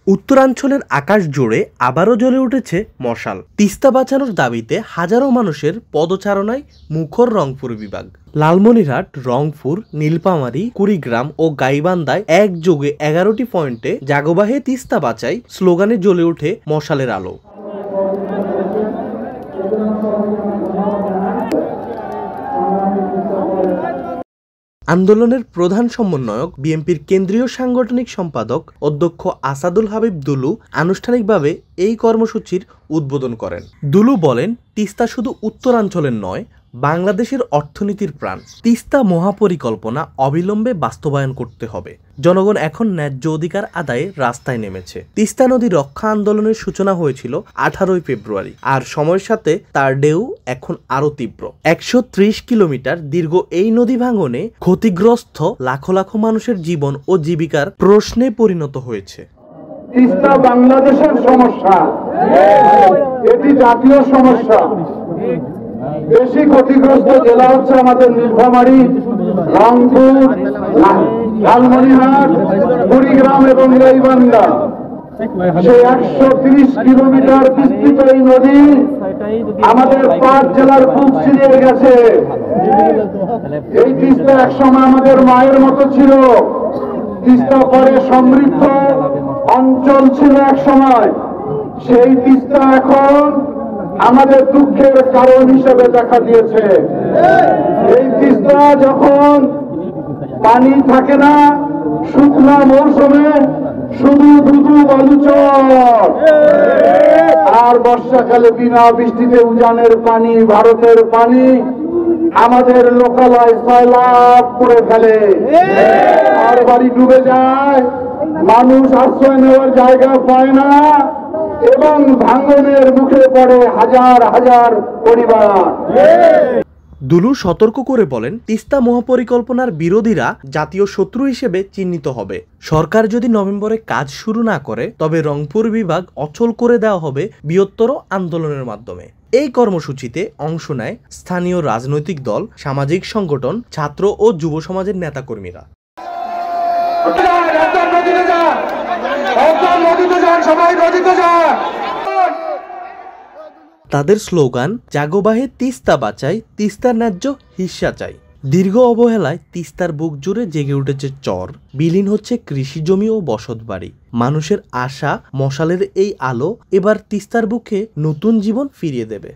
উত্তরাঞ্চলের আকাশ জুড়ে আবারও জ্বলে উঠেছে মশাল। তিস্তা বাঁচানোর দাবিতে হাজারো মানুষের পদচারণায় মুখর রংপুর বিভাগ। লালমনিরহাট, রংপুর, নীলফামারী, কুড়িগ্রাম ও গাইবান্ধায় একযোগে 11টি পয়েন্টে জাগবাহে তিস্তা বাঁচাই স্লোগানে জ্বলে ওঠে মশালের আলো। আন্দোলনের প্রধান সমন্বয়ক বিএনপির কেন্দ্রীয় সাংগঠনিক সম্পাদক অধ্যক্ষ আসাদুল হাবিব দুলু আনুষ্ঠানিকভাবে এই কর্মসূচির উদ্বোধন করেন। দুলু বলেন, তিস্তা শুধু উত্তরাঞ্চলের নয়, বাংলাদেশের অর্থনীতির প্রাণ। তিস্তা মহাপরিকল্পনা অবিলম্বে বাস্তবায়ন করতে হবে। জনগণ এখন ন্যায্য অধিকার আদায়ে রাস্তায় নেমেছে। তিস্তা নদী রক্ষা আন্দোলনের সূচনা হয়েছিল 18 ফেব্রুয়ারি, আর সময়ের সাথে তার ঢেউ এখন আরো তীব্র। 130 কিলোমিটার দীর্ঘ এই নদী ভাঙনে ক্ষতিগ্রস্ত লাখো লাখো মানুষের জীবন ও জীবিকার প্রশ্নে পরিণত হয়েছে। তিস্তা বাংলাদেশের সমস্যা, এটি জাতীয় সমস্যা। বেশি ক্ষতিগ্রস্ত জেলা হচ্ছে আমাদের নীলফামারী, রংপুর, লালমনিরহাট, কুড়িগ্রাম এবং গাইবান্ধা। সেই 130 কিলোমিটার বিস্তৃত এই নদী আমাদের 5 জেলার বুক ছিনিয়ে গেছে। এই তিস্তা একসময় আমাদের মায়ের মতো ছিল। তিস্তা পরে সমৃদ্ধ অঞ্চল ছিল এক সময়। সেই তিস্তা এখন আমাদের দুঃখের কারণ হিসেবে দেখা দিয়েছে। এই তিস্তা যখন পানি থাকে না, শুকনা মৌসুমে শুধু ধুধু বালুচর, আর বর্ষাকালে বিনা বৃষ্টিতে উজানের পানি, ভারতের পানি আমাদের লোকালয় সয়লাভ করে ফেলে। আর বাড়ি ডুবে যায়, মানুষ আশ্রয় নেওয়ার জায়গা পায় না এবং ভাঙনের মুখে পড়ে হাজার হাজার পরিবার। দুলু সতর্ক করে বলেন, তিস্তা মহাপরিকল্পনার বিরোধীরা জাতীয় শত্রু হিসেবে চিহ্নিত হবে। সরকার যদি নভেম্বরে কাজ শুরু না করে, তবে রংপুর বিভাগ অচল করে দেওয়া হবে বৃহত্তর আন্দোলনের মাধ্যমে। এই কর্মসূচিতে অংশ নেয় স্থানীয় রাজনৈতিক দল, সামাজিক সংগঠন, ছাত্র ও যুব সমাজের নেতাকর্মীরা। তাদের স্লোগান, জাগবাহে তিস্তা বাঁচাই, তিস্তার ন্যায্য হিস্সা চাই। দীর্ঘ অবহেলায় তিস্তার বুক জুড়ে জেগে উঠেছে চর, বিলীন হচ্ছে কৃষি জমি ও বসতবাড়ি। মানুষের আশা, মশালের এই আলো এবার তিস্তার বুকে নতুন জীবন ফিরিয়ে দেবে।